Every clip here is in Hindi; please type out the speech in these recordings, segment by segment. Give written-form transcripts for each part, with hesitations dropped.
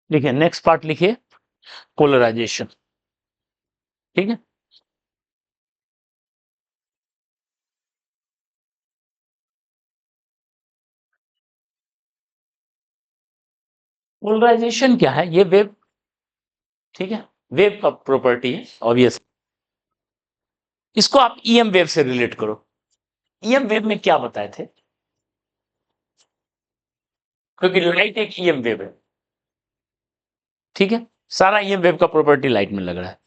लिखिए नेक्स्ट पार्ट लिखिए पोलराइजेशन। ठीक है, पोलराइजेशन क्या है? ये वेव, ठीक है, वेव का प्रॉपर्टी है ऑब्वियस। इसको आप ईएम वेव से रिलेट करो। ईएम वेव में क्या बताए थे? क्योंकि लाइट एक ईएम वेव है, ठीक है, सारा ईएम वेव का प्रॉपर्टी लाइट में लग रहा है।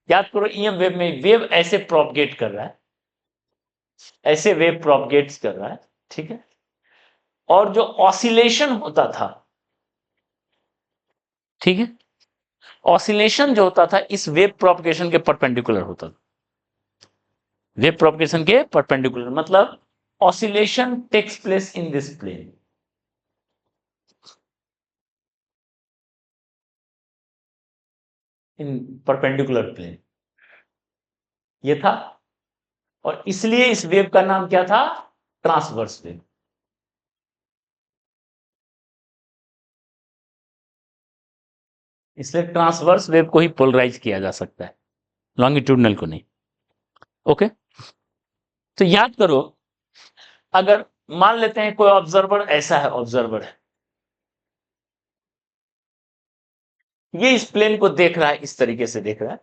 याद करो, ईएम वेव में वेव ऐसे प्रोपगेट कर रहा है, ऐसे वेव प्रोपगेट्स कर रहा है, ठीक है, और जो ऑसिलेशन होता था, ठीक है, ऑसिलेशन जो होता था इस वेव प्रोपगेशन के परपेंडिकुलर होता था। वेव प्रोपगेशन के परपेंडिकुलर मतलब oscillation takes place in this plane. In perpendicular plane ये था, और इसलिए इस वेव का नाम क्या था? Transverse wave. इसलिए ट्रांसवर्स वेव को ही पोलराइज किया जा सकता है, लॉन्गिट्यूडनल को नहीं। ओके, तो याद करो, अगर मान लेते हैं कोई ऑब्जर्वर ऐसा है, ऑब्जर्वर है, ये इस प्लेन को देख रहा है, इस तरीके से देख रहा है,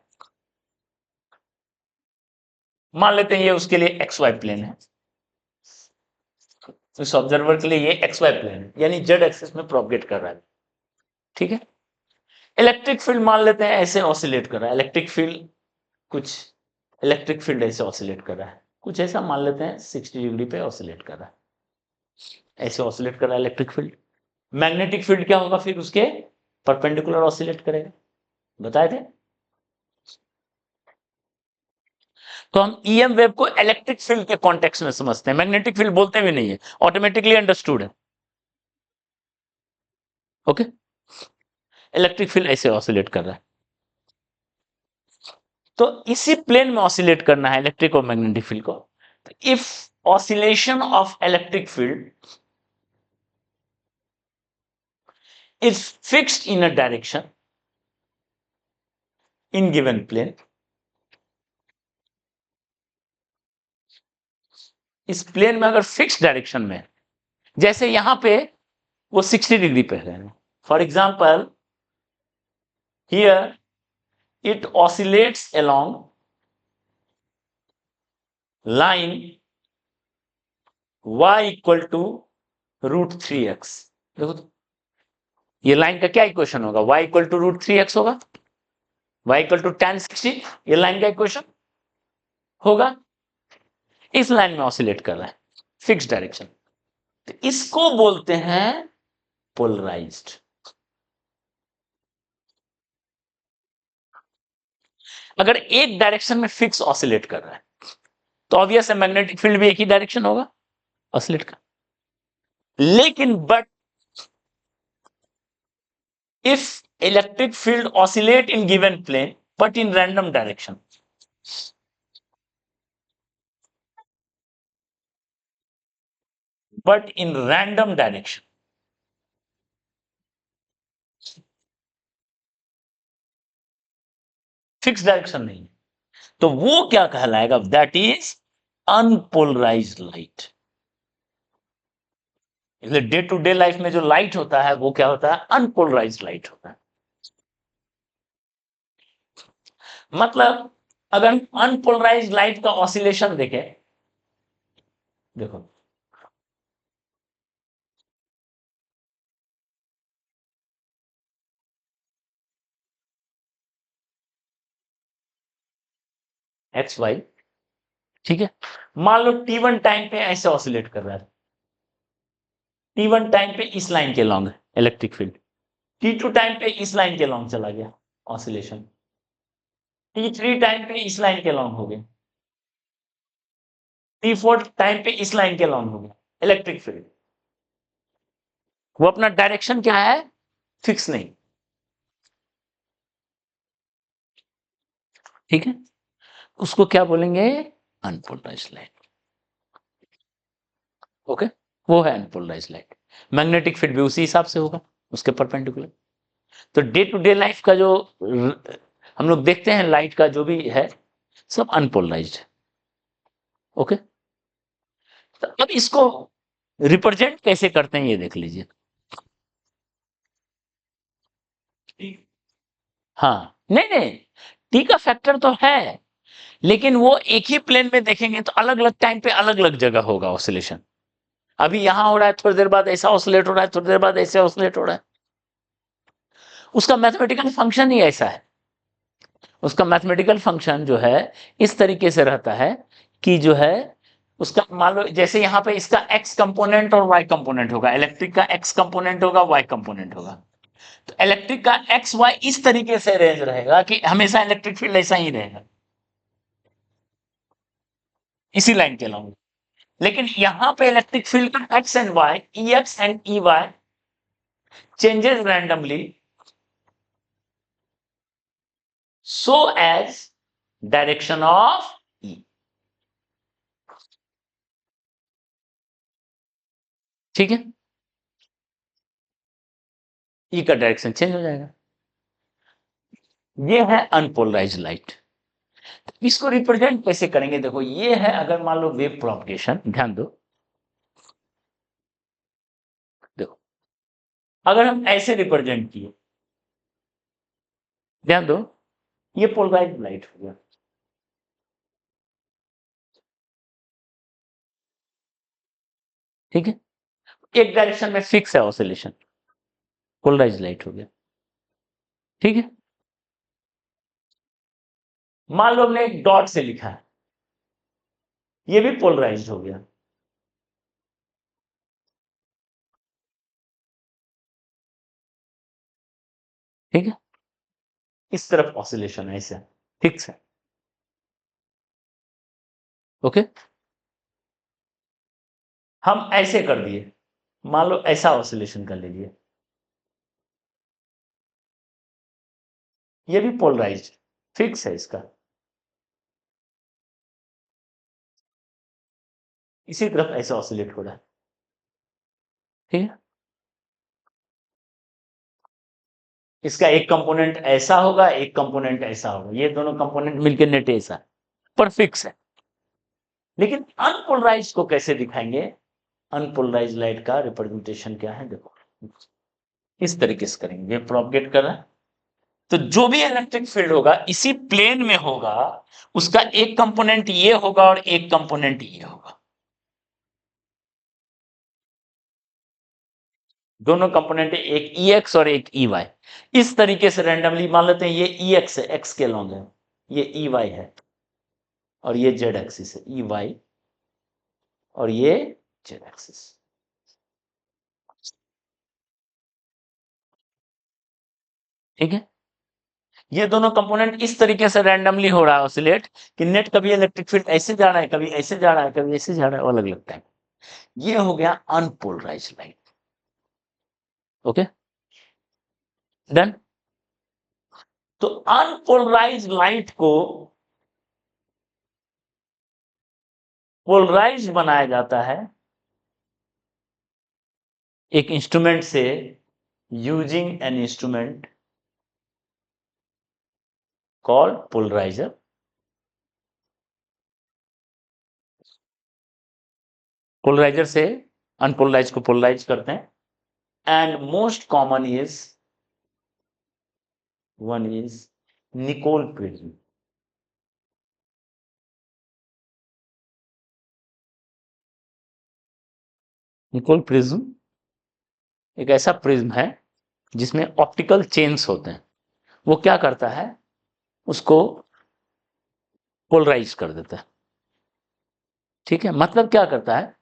मान लेते हैं ये उसके लिए एक्स वाई प्लेन है, इस ऑब्जर्वर के लिए ये एक्स वाई प्लेन है, यानी जेड एक्सिस में प्रोपगेट कर रहा है, ठीक है। इलेक्ट्रिक फील्ड मान लेते हैं ऐसे ऑसिलेट कर रहा है, इलेक्ट्रिक फील्ड कुछ, इलेक्ट्रिक फील्ड ऐसे ऑसिलेट कर रहा है, कुछ ऐसा मान लेते हैं 60 डिग्री पे ऑसिलेट कर रहा है, ऐसे ऑसिलेट कर रहा है इलेक्ट्रिक फील्ड। मैग्नेटिक फील्ड क्या होगा? फिर उसके परपेंडिकुलर ऑसिलेट करेगा, बताए थे। तो हम ईएम वेव को इलेक्ट्रिक फील्ड के कॉन्टेक्स्ट में समझते हैं, मैग्नेटिक फील्ड बोलते भी नहीं है, ऑटोमेटिकली अंडरस्टूड है। ओके, इलेक्ट्रिक फील्ड ऐसे ऑसिलेट कर रहा है, तो इसी प्लेन में ऑसिलेट करना है इलेक्ट्रिक और मैग्नेटिक फील्ड को। If oscillation of electric field is fixed in a direction in given plane, इस प्लेन में अगर फिक्स डायरेक्शन में, जैसे यहां पे वो 60 डिग्री पे है, for example here it oscillates along line y equal to √3x। देखो तो, ये लाइन का क्या इक्वेशन होगा? y इक्वल टू √3x होगा, y इक्वल टू tan 60, ये लाइन का इक्वेशन होगा। इस लाइन में ऑसिलेट कर रहा है, फिक्स डायरेक्शन, तो इसको बोलते हैं पोलराइज्ड। अगर एक डायरेक्शन में फिक्स ऑसिलेट कर रहा है तो ऑब्वियस है मैग्नेटिक फील्ड भी एक ही डायरेक्शन होगा ऑसिलेट का। लेकिन but if electric field oscillate in given plane but in random direction, but in random direction, fix direction नहीं, तो वो क्या कहलाएगा? That is unpolarized light. इसलिए डे टू डे लाइफ में जो लाइट होता है वो क्या होता है? अनपोलराइज्ड लाइट होता है। मतलब अगर अनपोलराइज्ड लाइट का ऑसिलेशन देखें, देखो एक्स वाई, ठीक है, मान लो T1 टाइम पे ऐसे ऑसिलेट कर रहा है, T1 टाइम पे इस लाइन के long electric field, T2 time पे इस लाइन के लॉन्ग चला गया ऑसिलेशन, T3 टाइम पे इस लाइन के लॉन्ग हो गया, T4 टाइम पे इस लाइन के लॉन्ग हो गया इलेक्ट्रिक फील्ड। वो अपना डायरेक्शन क्या है? फिक्स नहीं, ठीक है, उसको क्या बोलेंगे? Unpolarised light. ओके, वो है अनपोलराइज्ड लाइट। मैग्नेटिक फील्ड भी उसी हिसाब से होगा। उसके परपेंडिकुलर। तो डे टू डे लाइफ का जो हम लोग देखते हैं लाइट का जो भी है सब अनपोलराइज्ड है। ओके, तो अब इसको रिप्रेजेंट कैसे करते हैं ये देख लीजिए। हाँ, नहीं नहीं, टी का फैक्टर तो है, लेकिन वो एक ही प्लेन में देखेंगे तो अलग अलग टाइम पे अलग अलग जगह होगा ऑसिलेशन। अभी यहां हो रहा है, थोड़ी देर बाद ऐसा ऑसिलेट हो रहा है, थोड़ी देर बाद ऐसे ऑसिलेट हो रहा है। उसका मैथमेटिकल फंक्शन ही ऐसा है। उसका मैथमेटिकल फंक्शन जो है इस तरीके से रहता है कि जो है उसका मान लो जैसे यहां पे इसका एक्स कंपोनेंट और वाई कंपोनेंट होगा, इलेक्ट्रिक का एक्स कंपोनेंट होगा, वाई कंपोनेंट होगा। तो इलेक्ट्रिक का एक्स वाई इस तरीके से रेंज रहेगा कि हमेशा इलेक्ट्रिक फील्ड ऐसा ही रहेगा, इसी लाइन के अलावा। लेकिन यहां पे इलेक्ट्रिक फील्ड का X and Y, E X and E Y changes randomly so as direction of E। ठीक है, E का डायरेक्शन चेंज हो जाएगा। ये है अनपोलराइज लाइट। इसको रिप्रेजेंट कैसे करेंगे, देखो ये है, अगर मान लो वेव प्रोपगेशन, ध्यान दो, देखो अगर हम ऐसे रिप्रेजेंट किए, ध्यान दो, ये पोलराइज लाइट हो गया। ठीक है, एक डायरेक्शन में फिक्स है ऑसिलेशन, पोलराइज लाइट हो गया। ठीक है, मान लो हमने एक डॉट से लिखा है, ये भी पोलराइज हो गया। ठीक है, इस तरफ ऑसिलेशन है, ऐसे फिक्स है। ओके, हम ऐसे कर दिए, मान लो ऐसा ऑसिलेशन कर लीजिए, ये भी पोलराइज्ड फिक्स है इसका, इसी तरफ ऐसे ऑसिलेट हो रहा है। ठीक है, इसका एक कंपोनेंट ऐसा होगा, एक कंपोनेंट ऐसा होगा, ये दोनों कंपोनेंट मिलकर नेट ऐसा है, पर फिक्स है। लेकिन अनपोलराइज को कैसे दिखाएंगे, अनपोलराइज लाइट का रिप्रेजेंटेशन क्या है, देखो इस तरीके से करेंगे, प्रोपगेट कर रहा है, तो जो भी इलेक्ट्रिक फील्ड होगा इसी प्लेन में होगा, उसका एक कंपोनेंट ये होगा और एक कंपोनेंट ये होगा, दोनों कंपोनेंट, एक ई एक्स और एक ई वाई। इस तरीके से रैंडमली मान लेते हैं, ये ई एक्स है, एक्स के लॉन्ग है, ये ई वाई है, और ये जेड एक्सिस है, ई वाई और ये जेड एक्सिस। ठीक है, ये दोनों कंपोनेंट इस तरीके से रैंडमली हो रहा है ऑसिलेट कि नेट कभी इलेक्ट्रिक फील्ड ऐसे जा रहा है, कभी ऐसे जा रहा है, कभी ऐसे जा रहा है, अलग अलग टाइम। ये हो गया अनपोलराइज लाइट। Okay, done. तो अनपोलराइज लाइट को पोलराइज बनाया जाता है एक इंस्ट्रूमेंट से, using an instrument called polarizer. Polarizer से अनपोलराइज को पोलराइज करते हैं, and most common is one is Nicol prism. Nicol prism एक ऐसा प्रिज्म है जिसमें ऑप्टिकल चेन्स होते हैं, वो क्या करता है, उसको पोलराइज कर देता है। ठीक है, मतलब क्या करता है,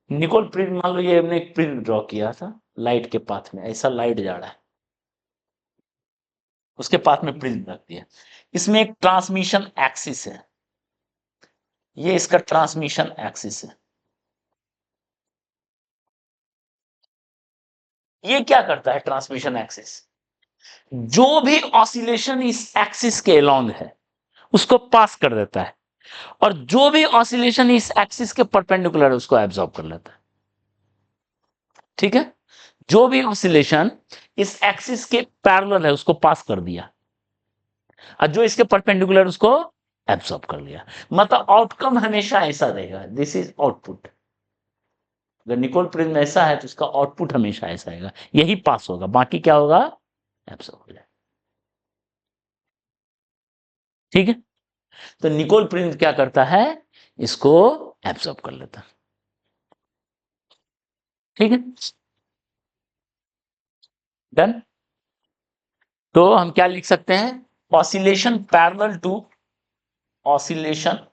निकोल प्रिज्म, मान लो ये हमने एक प्रिज्म ड्रॉ किया था लाइट के पाथ में, ऐसा लाइट जा रहा है, उसके पाथ में प्रिज्म रख दिया, इसमें एक ट्रांसमिशन एक्सिस है, ये इसका ट्रांसमिशन एक्सिस है। ये क्या करता है, ट्रांसमिशन एक्सिस जो भी ऑसिलेशन इस एक्सिस के अलोंग है उसको पास कर देता है, और जो भी ऑसिलेशन इस एक्सिस के परपेंडिकुलर है उसको एब्जॉर्ब कर लेता है। ठीक है, जो भी ऑसिलेशन इस एक्सिस के पैरेलल है उसको पास कर दिया, और जो इसके परपेंडिकुलर उसको एब्सॉर्ब कर लिया। मतलब आउटकम हमेशा ऐसा रहेगा, दिस इज आउटपुट। अगर निकोल प्रिज्म ऐसा है तो उसका आउटपुट हमेशा ऐसा आएगा, यही पास होगा, बाकी क्या होगा, एब्सॉर्ब हो जाएगा। ठीक है, तो निकोल प्रिज्म क्या करता है, इसको एब्सॉर्ब कर लेता। ठीक है, डन। तो हम क्या लिख सकते हैं, oscillation parallel to, oscillation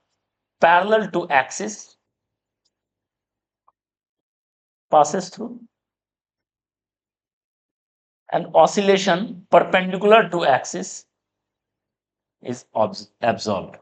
parallel to axis passes through, and oscillation perpendicular to axis is absorbed.